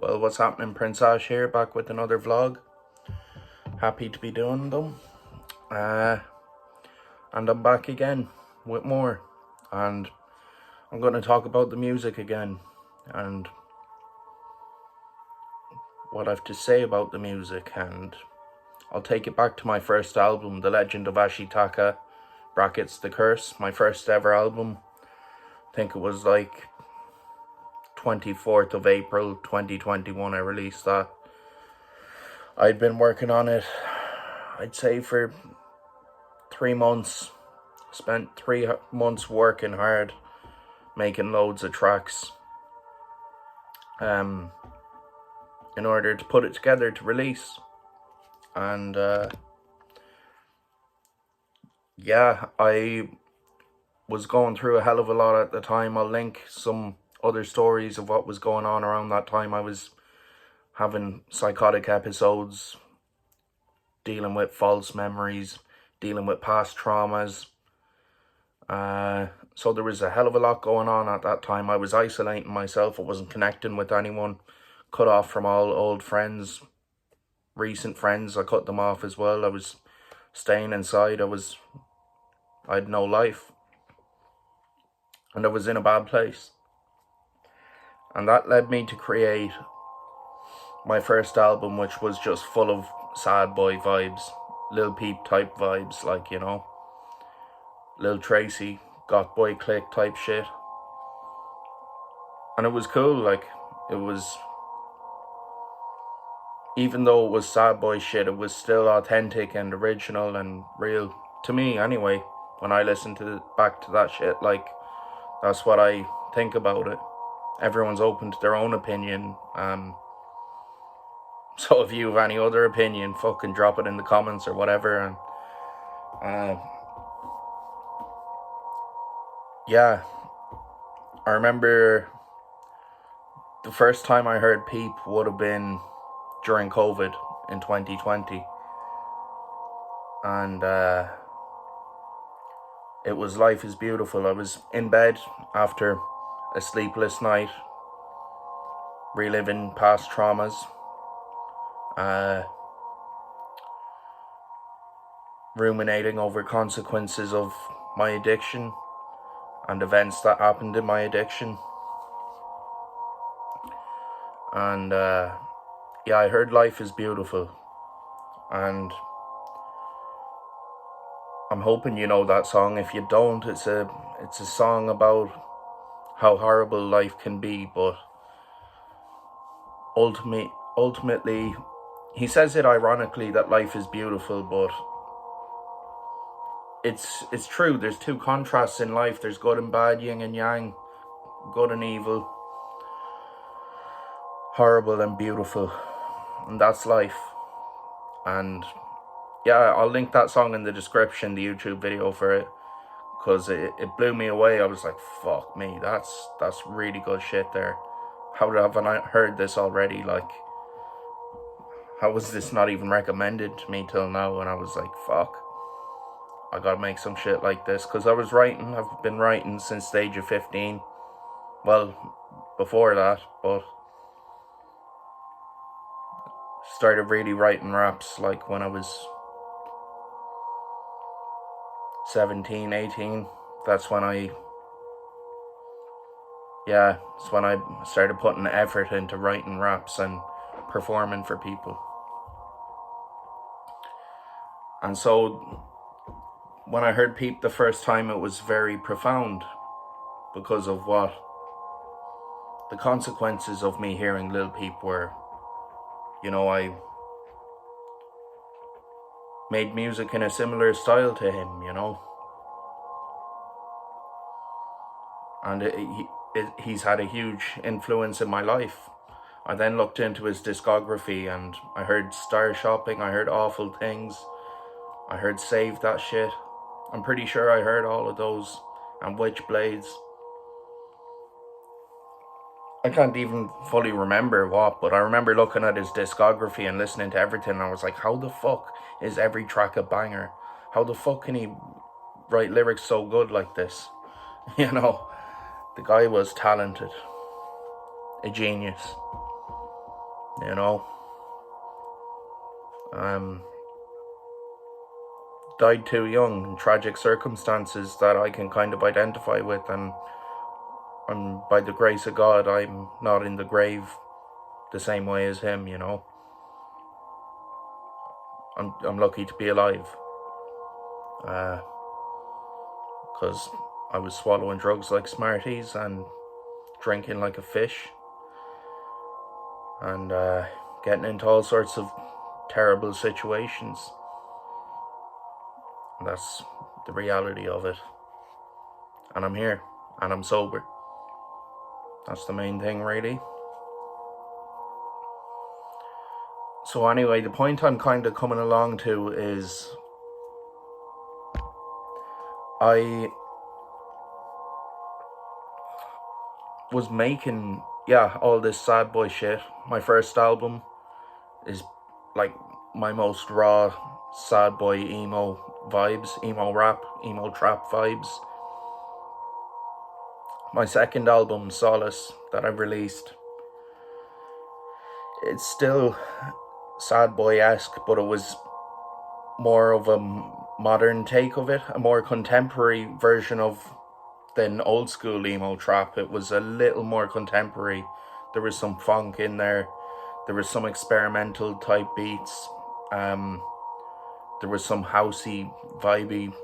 Well, what's happening? Prince Ash here, back with another vlog. Happy to be doing them. And I'm back again with more. And I'm going to talk about the music again. And what I have to say about the music. And I'll take it back to my first album, The Legend of Ashitaka, brackets The Curse. My first ever album. I think it was like 24th of April 2021 I released that. I'd been working on it, I'd say, for 3 months. Spent 3 months working hard, making loads of tracks, in order to put it together to release. And yeah, I was going through a hell of a lot at the time. I'll link some other stories of what was going on around that time. I was having psychotic episodes, dealing with false memories, dealing with past traumas. So there was a hell of a lot going on at that time. I was isolating myself. I wasn't connecting with anyone. Cut off from all old friends, recent friends. I cut them off as well. I was staying inside. I had no life. And I was in a bad place. And that led me to create my first album, which was just full of sad boy vibes, Lil Peep type vibes, like, you know, Lil Tracy, Got Boy Click type shit. And it was cool. Like, it was, even though it was sad boy shit, it was still authentic and original and real to me anyway. When I listen back to that shit, like, that's what I think about it. Everyone's open to their own opinion. So if you have any other opinion, fucking drop it in the comments or whatever. And yeah, I remember the first time I heard Peep would have been during COVID in 2020. And it was Life is Beautiful. I was in bed after a sleepless night, reliving past traumas, ruminating over consequences of my addiction and events that happened in my addiction. And yeah, I heard Life is Beautiful, and I'm hoping you know that song. If you don't, it's a song about how horrible life can be, but ultimately, he says it ironically that life is beautiful, but it's true. There's two contrasts in life. There's good and bad, yin and yang, good and evil, horrible and beautiful, and that's life. And yeah, I'll link that song in the description, the YouTube video for it, because it blew me away. I was like, fuck me, that's really good shit there. How haven't I heard this already? Like, how was this not even recommended to me till now? And I was like, fuck, I gotta make some shit like this. Because I've been writing since the age of 15. Well, before that, but started really writing raps like when I was 17, 18. That's when I started putting effort into writing raps and performing for people. And so when I heard Peep the first time, it was very profound because of what the consequences of me hearing Lil Peep were. You know, I made music in a similar style to him, you know. And he's had a huge influence in my life. I then looked into his discography and I heard Star Shopping, I heard Awful Things, I heard Save That Shit. I'm pretty sure I heard all of those, and Witchblades. I can't even fully remember what, but I remember looking at his discography and listening to everything, and I was like, how the fuck is every track a banger? How the fuck can he write lyrics so good like this? You know, the guy was talented, a genius. you know. Died too young in tragic circumstances that I can kind of identify with, and by the grace of God, I'm not in the grave the same way as him, you know. I'm lucky to be alive, because I was swallowing drugs like Smarties and drinking like a fish, and getting into all sorts of terrible situations. And that's the reality of it. And I'm here, and I'm sober. That's the main thing, really. So anyway, the point I'm kind of coming along to is I was making, all this sad boy shit. My first album is like my most raw sad boy emo vibes, emo rap, emo trap vibes. My second album, Solace, that I released, it's still sad boy-esque, but it was more of a modern take of it, a more contemporary version of than old school emo trap. It was a little more contemporary. There was some funk in there. There was some experimental type beats. There was some housey, vibey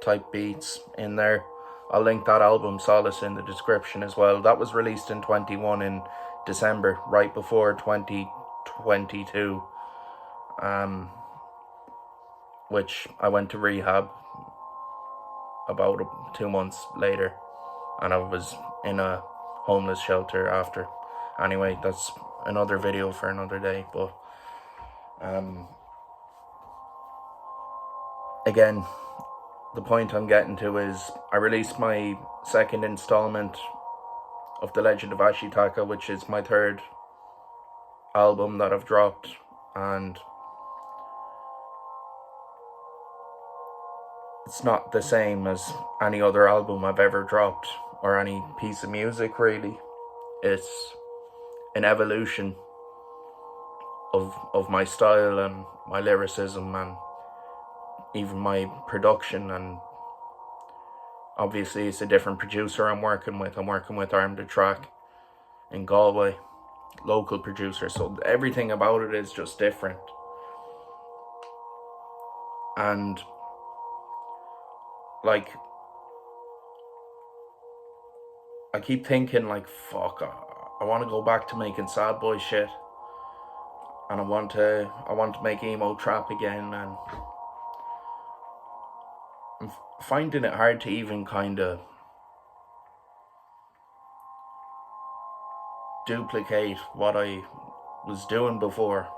type beats in there. I'll link that album, Solace, in the description as well. That was released in 21 in December, right before 2022. Which I went to rehab about 2 months later, and I was in a homeless shelter after. Anyway, that's another video for another day, but again, the point I'm getting to is I released my second installment of The Legend of Ashitaka, which is my third album that I've dropped, and it's not the same as any other album I've ever dropped, or any piece of music, really. It's an evolution of my style and my lyricism and even my production, and obviously it's a different producer I'm working with. I'm working with Arm the Track in Galway, local producer, so everything about it is just different. And like, I keep thinking like, fuck, I want to go back to making sad boy shit, and I want to make emo trap again, and I'm finding it hard to even kind of duplicate what I was doing before.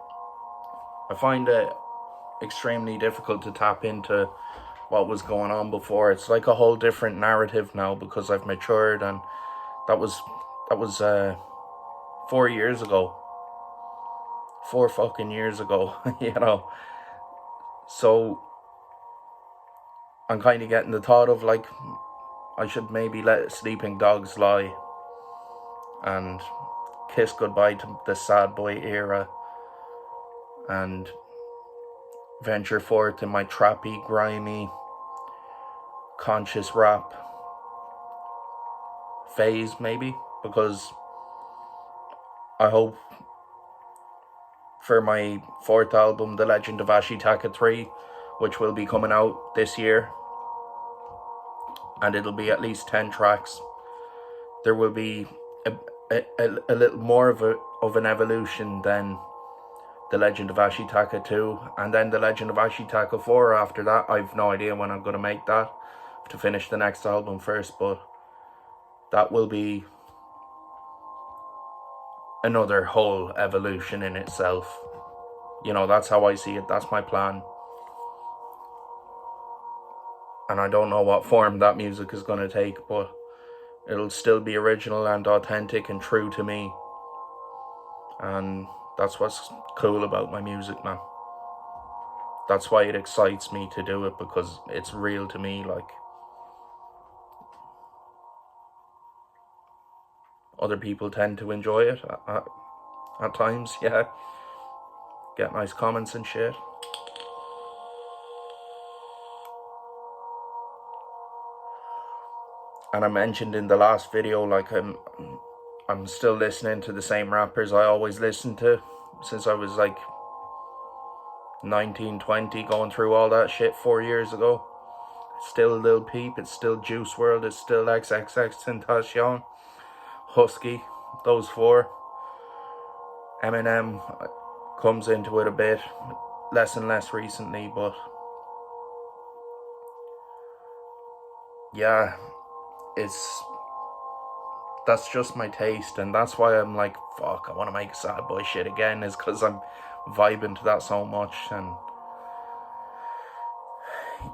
I find it extremely difficult to tap into what was going on before. It's like a whole different narrative now because I've matured, and that was 4 years ago. 4 fucking years ago, you know. So I'm kind of getting the thought of like, I should maybe let sleeping dogs lie and kiss goodbye to the sad boy era and venture forth in my trappy, grimy, conscious rap phase, maybe, because I hope for my fourth album, The Legend of Ashitaka 3, which will be coming out this year, and it'll be at least 10 tracks, there will be a little more of an evolution than The Legend of Ashitaka 2, and then The Legend of Ashitaka 4 after that. I've no idea when I'm going to make that. I have to finish the next album first, but that will be another whole evolution in itself. You know, that's how I see it. That's my plan. And I don't know what form that music is going to take, but it'll still be original and authentic and true to me. And that's what's cool about my music, man. That's why it excites me to do it, because it's real to me. Like, other people tend to enjoy it. at times, yeah. Get nice comments and shit. And I mentioned in the last video, like, I'm still listening to the same rappers I always listened to since I was like 19, 20, going through all that shit 4 years ago. It's still Lil Peep, it's still Juice WRLD, it's still XXXTentacion, Husky, those four. Eminem comes into it a bit, less and less recently, but yeah, that's just my taste, and that's why I'm like, fuck, I want to make sad boy shit again, is because I'm vibing to that so much. And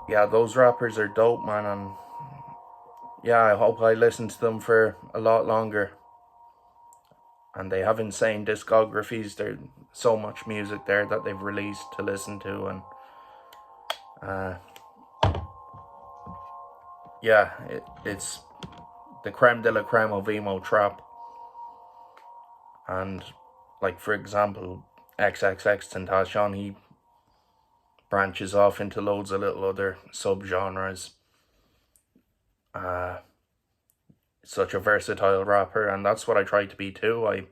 yeah, those rappers are dope, man, and yeah, I hope I listen to them for a lot longer. And they have insane discographies. There's so much music there that they've released to listen to, and yeah, it's the creme de la creme of emo trap. And like, for example, XXXTentacion, he branches off into loads of little other subgenres. Such a versatile rapper, and that's what I try to be too. I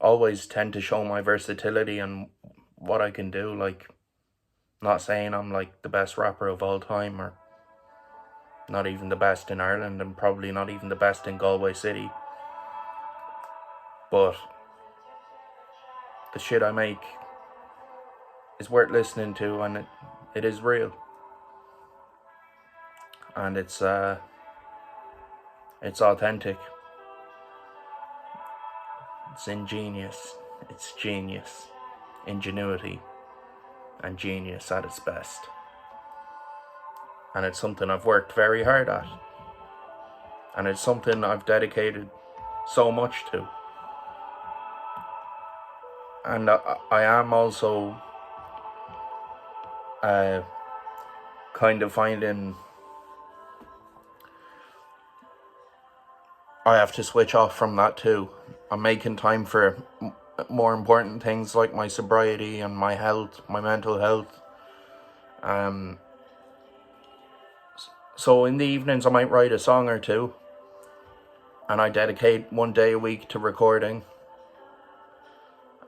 always tend to show my versatility and what I can do. Like, not saying I'm like the best rapper of all time, or not even the best in Ireland, and probably not even the best in Galway City, but the shit I make is worth listening to, and it is real, and it's authentic, it's ingenious, it's genius, ingenuity and genius at its best. And it's something I've worked very hard at, and it's something I've dedicated so much to. And I am also kind of finding I have to switch off from that too. I'm making time for more important things like my sobriety and my health, my mental health. So in the evenings I might write a song or two, and I dedicate 1 day a week to recording.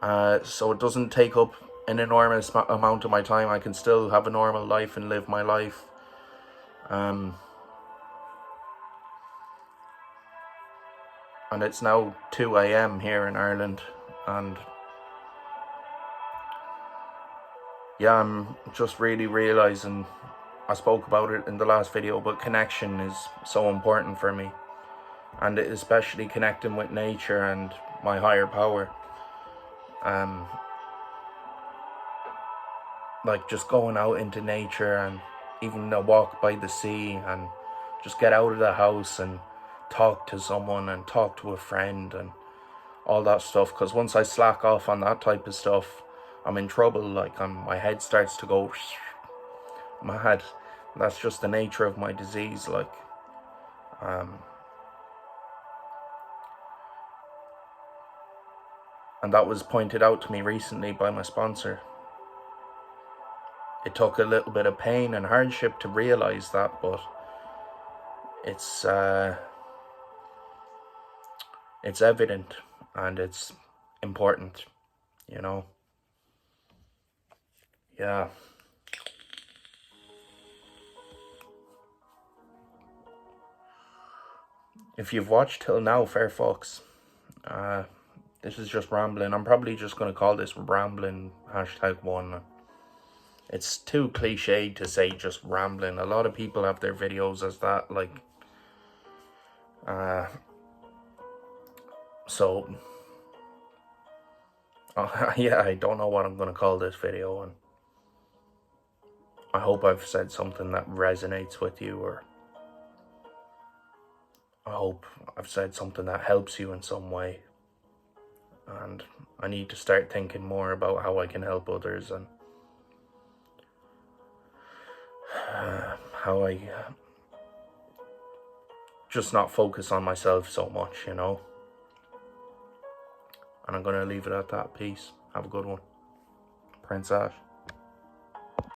So it doesn't take up an enormous amount of my time. I can still have a normal life and live my life. And it's now 2 a.m. here in Ireland, and yeah, I'm just really realizing, I spoke about it in the last video, but connection is so important for me, and especially connecting with nature and my higher power. Like just going out into nature, and even a walk by the sea, and just get out of the house and talk to someone and talk to a friend and all that stuff. Because once I slack off on that type of stuff, I'm in trouble. Like, my head starts to go mad. That's just the nature of my disease. Like, and that was pointed out to me recently by my sponsor. It took a little bit of pain and hardship to realize that, but it's evident, and it's important, you know. Yeah. If you've watched till now, fair fucks. This is just rambling. I'm probably just going to call this rambling #1. It's too cliched to say just rambling. A lot of people have their videos as that, like, so, yeah, I don't know what I'm going to call this video, and I hope I've said something that resonates with you, or I hope I've said something that helps you in some way. And I need to start thinking more about how I can help others, and how I just not focus on myself so much, you know. And I'm going to leave it at that. Peace. Have a good one. Prince Ash.